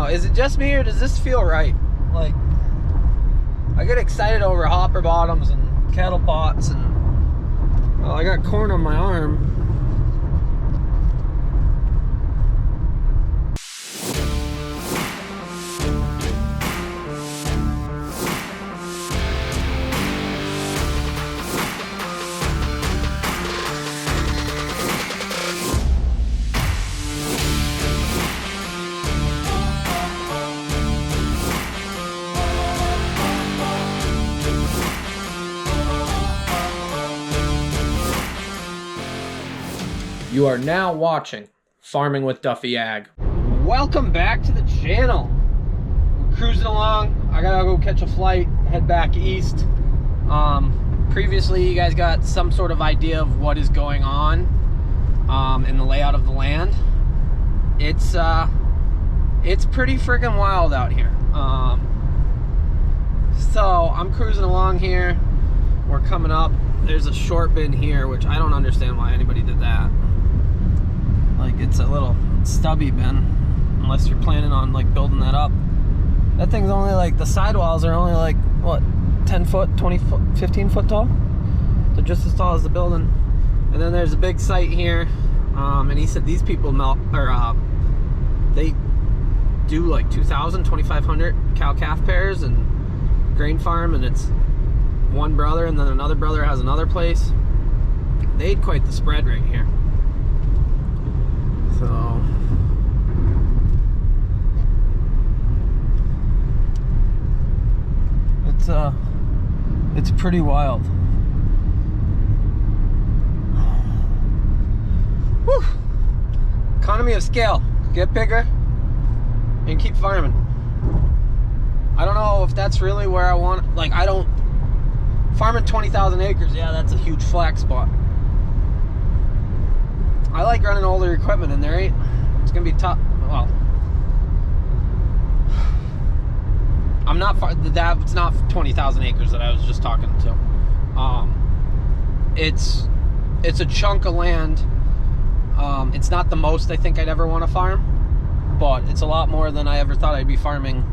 Is it just me or does this feel right? Like, I get excited over hopper bottoms and kettle pots and, well, I got corn on my arm. You are now watching Farming with Duffy Ag. Welcome back to the channel. We're cruising along. I gotta go catch a flight, head back east. Previously, you guys got some sort of idea of what is going on in the layout of the land. It's pretty freaking wild out here. So I'm cruising along here. We're coming up. There's a short bin here, which I don't understand why anybody did that. Like, it's a little stubby bin, unless you're planning on like building that up. That thing's only like, the sidewalls are only like, what, 10 foot, 20 foot, 15 foot tall? They're just as tall as the building. And then there's a big site here, and he said these people they do like 2,000, 2,500 cow-calf pairs and grain farm, and it's one brother and then another brother has another place. They had quite the spread right here. So it's pretty wild. Whew. Economy of scale. Get bigger and keep farming. I don't know if that's really where I want, like, I don't, farming 20,000 acres, yeah, that's a huge flex spot. I like running older equipment in there. It's gonna be tough. Well, I'm not far. That's not 20,000 acres that I was just talking to. It's a chunk of land. It's not the most I think I'd ever want to farm, but it's a lot more than I ever thought I'd be farming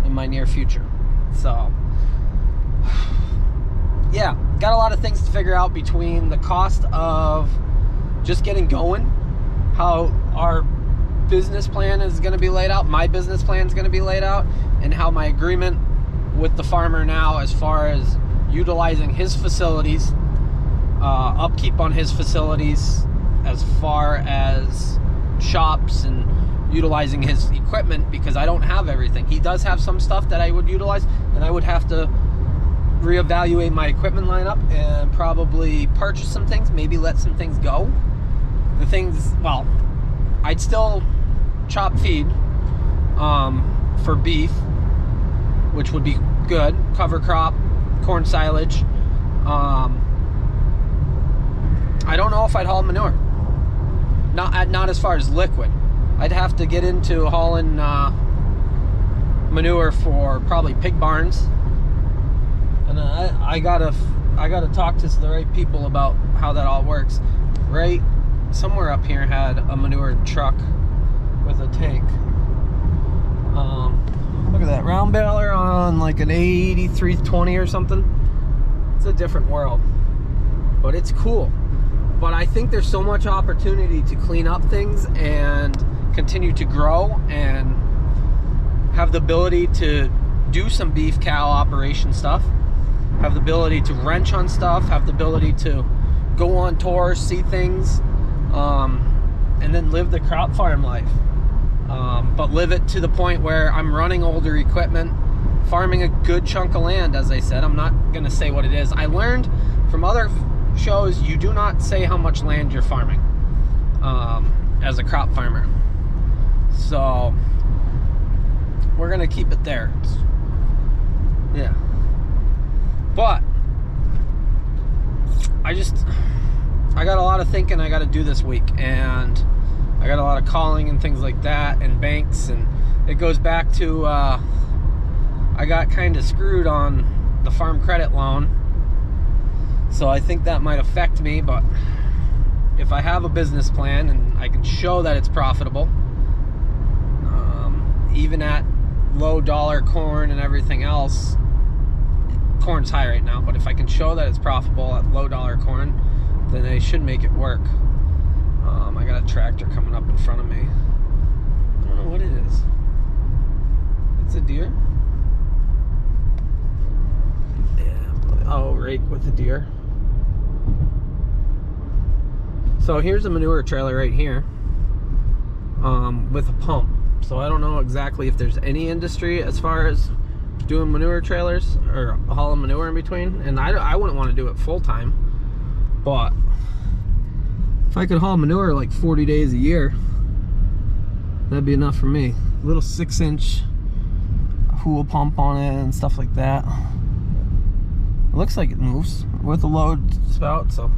in my near future. So, yeah, got a lot of things to figure out between the cost of just getting going, how our business plan is going to be laid out, my business plan is going to be laid out, and how my agreement with the farmer now as far as utilizing his facilities, upkeep on his facilities, as far as shops and utilizing his equipment, because I don't have everything. He does have some stuff that I would utilize, and I would have to reevaluate my equipment lineup and probably purchase some things, maybe let some things go. The things, well, I'd still chop feed for beef, which would be good. Cover crop, corn silage. I don't know if I'd haul manure. Not as far as liquid. I'd have to get into hauling manure for probably pig barns, and I gotta talk to the right people about how that all works. Right, somewhere up here had a manure truck with a tank. Look at that round baler on like an 8320 or something. It's a different world, but it's cool. But I think there's so much opportunity to clean up things and continue to grow and have the ability to do some beef cow operation stuff, have the ability to wrench on stuff, have the ability to go on tours, see things, and then live the crop farm life. But live it to the point where I'm running older equipment, farming a good chunk of land. As I said, I'm not gonna say what it is. I learned from other shows, you do not say how much land you're farming as a crop farmer. So we're gonna keep it there. Yeah. But I got a lot of thinking I got to do this week, and I got a lot of calling and things like that, and banks, and it goes back to I got kind of screwed on the farm credit loan, so I think that might affect me. But if I have a business plan and I can show that it's profitable, even at low dollar corn and everything else, corn's high right now, but if I can show that it's profitable at low dollar corn, then they should make it work. I got a tractor coming up in front of me. I don't know what it is. It's a deer? Yeah, I'll rake with a deer. So here's a manure trailer right here, with a pump. So I don't know exactly if there's any industry as far as doing manure trailers or hauling manure in between, and I wouldn't want to do it full time, but if I could haul manure like 40 days a year, that'd be enough for me. A little 6-inch hool pump on it and stuff like that. It looks like it moves with a load spout, so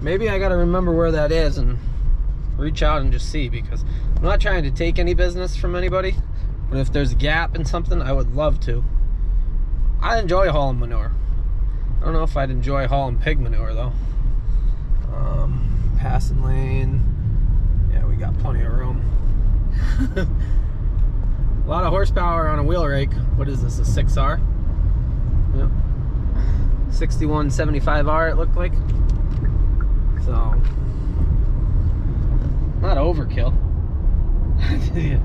maybe I gotta remember where that is and reach out and just see, because I'm not trying to take any business from anybody, but if there's a gap in something, I would love to. I enjoy hauling manure. I don't know if I'd enjoy hauling pig manure though. Passing lane. Yeah, we got plenty of room. A lot of horsepower on a wheel rake. What is this, a 6R? Yep. 6175R it looked like. So, not overkill. Yeah.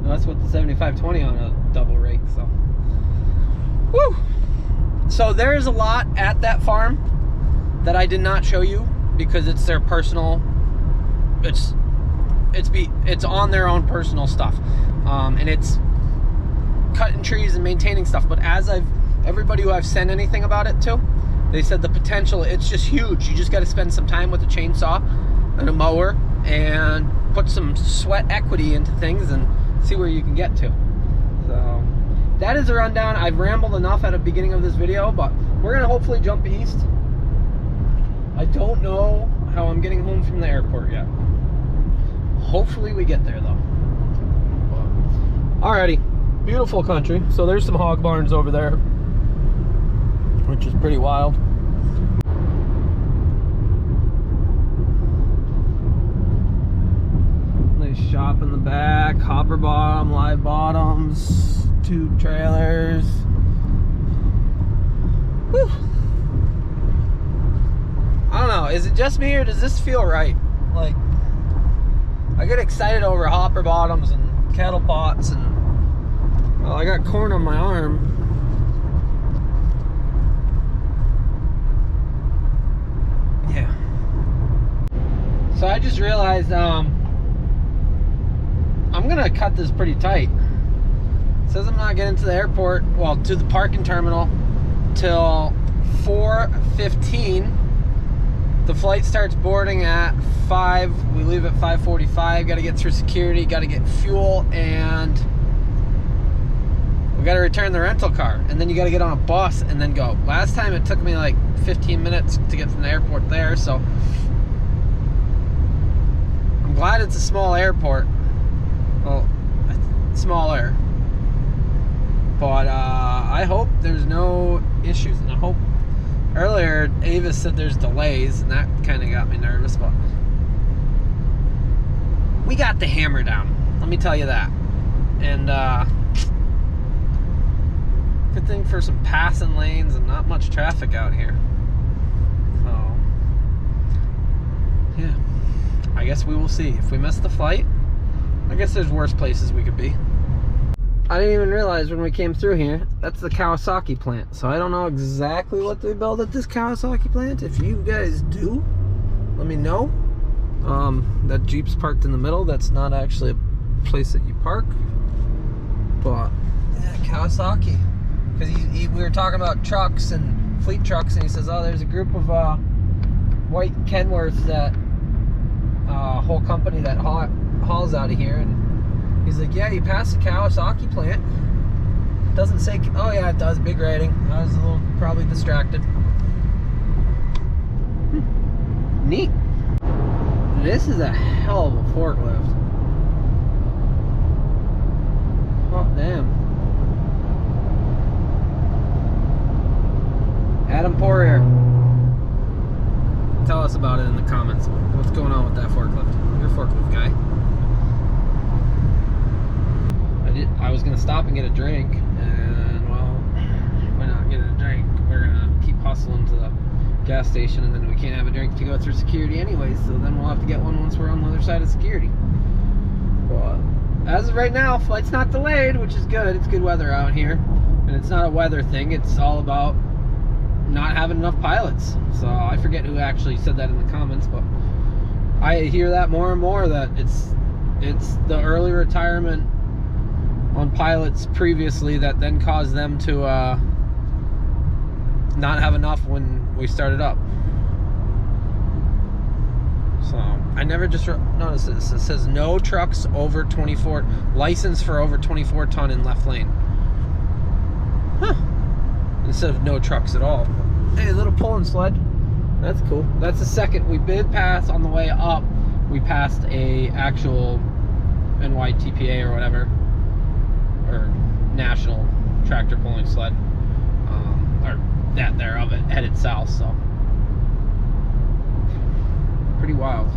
No, that's what the 7520 on a double rake, so. Woo! So there's a lot at that farm that I did not show you because it's their personal, it's on their own personal stuff. And it's cutting trees and maintaining stuff. But as everybody who I've sent anything about it to, they said the potential, it's just huge. You just got to spend some time with a chainsaw and a mower and put some sweat equity into things and see where you can get to. So that is a rundown. I've rambled enough at the beginning of this video, but we're gonna hopefully jump east. I don't know how I'm getting home from the airport yet. Hopefully we get there though. Alrighty, beautiful country. So there's some hog barns over there, which is pretty wild. Nice shop in the back, hopper bottom, live bottoms, 2 trailers. Whew. I don't know, is it just me or does this feel right? Like, I get excited over hopper bottoms and kettle pots and, well, I got corn on my arm. Yeah. So I just realized I'm gonna cut this pretty tight. It says I'm not getting to the airport, well, to the parking terminal till 4:15. The flight starts boarding at 5. We leave at 5:45. Got to get through security, got to get fuel, and we got to return the rental car. And then you got to get on a bus and then go. Last time it took me like 15 minutes to get from the airport there, so I'm glad it's a small airport. Well, smaller. But I hope there's no issues, and I hope. Earlier, Ava said there's delays, and that kind of got me nervous, but we got the hammer down, let me tell you that. And good thing for some passing lanes and not much traffic out here. So, yeah, I guess we will see. If we miss the flight, I guess there's worse places we could be. I didn't even realize when we came through here, that's the Kawasaki plant. So I don't know exactly what they build at this Kawasaki plant. If you guys do, let me know. That Jeep's parked in the middle. That's not actually a place that you park. But, yeah, Kawasaki. Because we were talking about trucks and fleet trucks, and he says, oh, there's a group of white Kenworths that, whole company that hauls out of here. And he's like, yeah, you passed the Kawasaki plant. Doesn't say, oh yeah, it does, big rating. I was a little probably distracted. Neat. This is a hell of a forklift. Oh, damn. Adam Poirier. Tell us about it in the comments. What's going on with that forklift? You're a forklift guy. I was was gonna stop and get a drink, and well, we're not getting a drink. We're gonna keep hustling to the gas station, and then we can't have a drink to go through security anyway, so then we'll have to get one once we're on the other side of security. Well, as of right now, flight's not delayed, which is good. It's good weather out here, and it's not a weather thing. It's all about not having enough pilots. So I forget who actually said that in the comments, but I hear that more and more, that it's the early retirement on pilots previously that then caused them to not have enough when we started up. So I never just noticed this. It says no trucks over 24, license for over 24 ton in left lane. Huh. Instead of no trucks at all. Hey, little pulling sled. That's cool. That's the second. We did pass on the way up. We passed a actual NYTPA or whatever, or national tractor pulling sled, or that there of it, headed south. So pretty wild.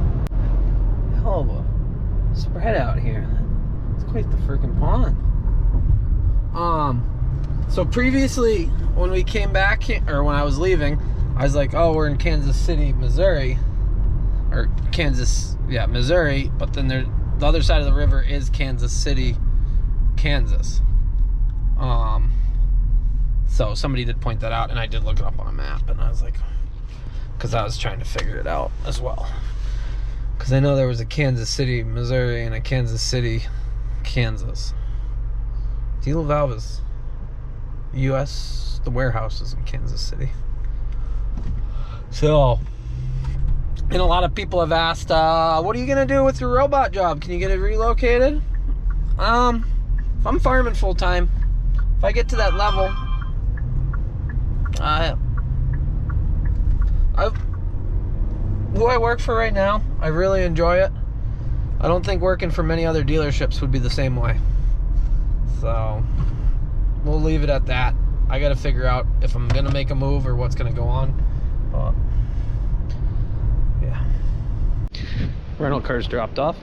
Hell of a spread out here. It's quite the freaking pond. So previously, when we came back, or when I was leaving, I was like, oh, we're in Kansas City, Missouri, or Kansas, yeah, Missouri, but then the other side of the river is Kansas City, Kansas. So somebody did point that out, and I did look it up on a map, and I was like, because I was trying to figure it out as well, because I know there was a Kansas City, Missouri, and a Kansas City, Kansas. Deal valve is U.S. The warehouse is in Kansas City. So, and a lot of people have asked, what are you gonna do with your robot job? Can you get it relocated? If I'm farming full time, if I get to that level, who I work for right now, I really enjoy it. I don't think working for many other dealerships would be the same way. So we'll leave it at that. I gotta figure out if I'm gonna make a move or what's gonna go on. Yeah. Rental car's dropped off.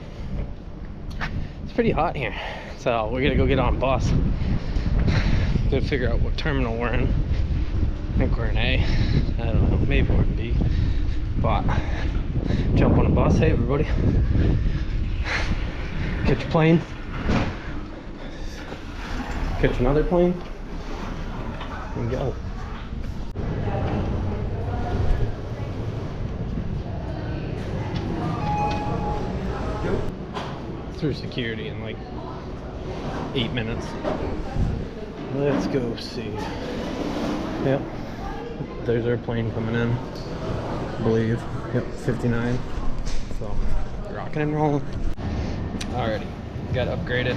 It's pretty hot here, so we're gonna go get on a bus. Gotta figure out what terminal we're in. I think we're in A. I don't know, maybe we're in B. But jump on a bus. Hey everybody. Catch a plane. Catch another plane. And go. Through security in like 8 minutes. Let's go see. Yep. There's our plane coming in, I believe. Yep, 59. So, rocking and rolling. Alrighty, got upgraded.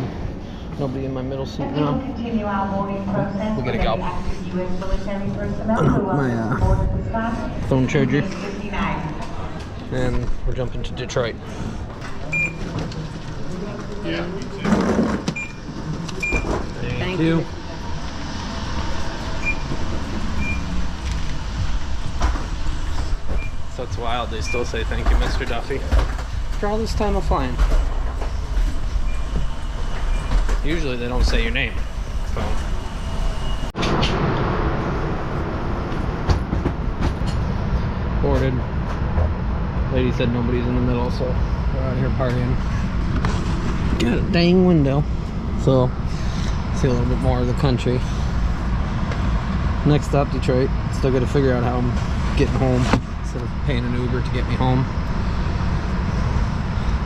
Nobody in my middle seat now. We gotta go. My phone charger. And we're jumping to Detroit. Yeah, me too. Thank you. So it's wild, they still say thank you, Mr. Duffy, for all this time of flying. Usually they don't say your name. So. Boarded. Lady said nobody's in the middle, so we're out here partying. Got a dang window, so see a little bit more of the country. Next stop, Detroit. Still got to figure out how I'm getting home instead of paying an Uber to get me home.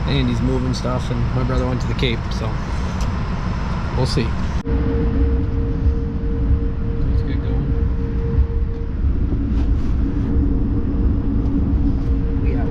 Andy's moving stuff, and my brother went to the Cape, so we'll see. Let's get going. We out.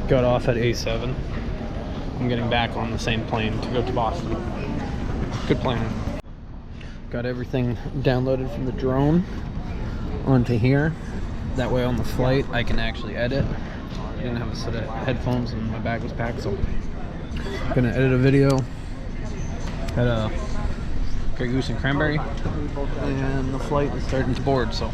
Got off at A7. I'm getting back on the same plane to go to Boston. Good plan. Got everything downloaded from the drone onto here. That way on the flight I can actually edit. I didn't have a set of headphones and my bag was packed, so I'm gonna edit a video. Had a Grey Goose and cranberry, and the flight is starting to board, so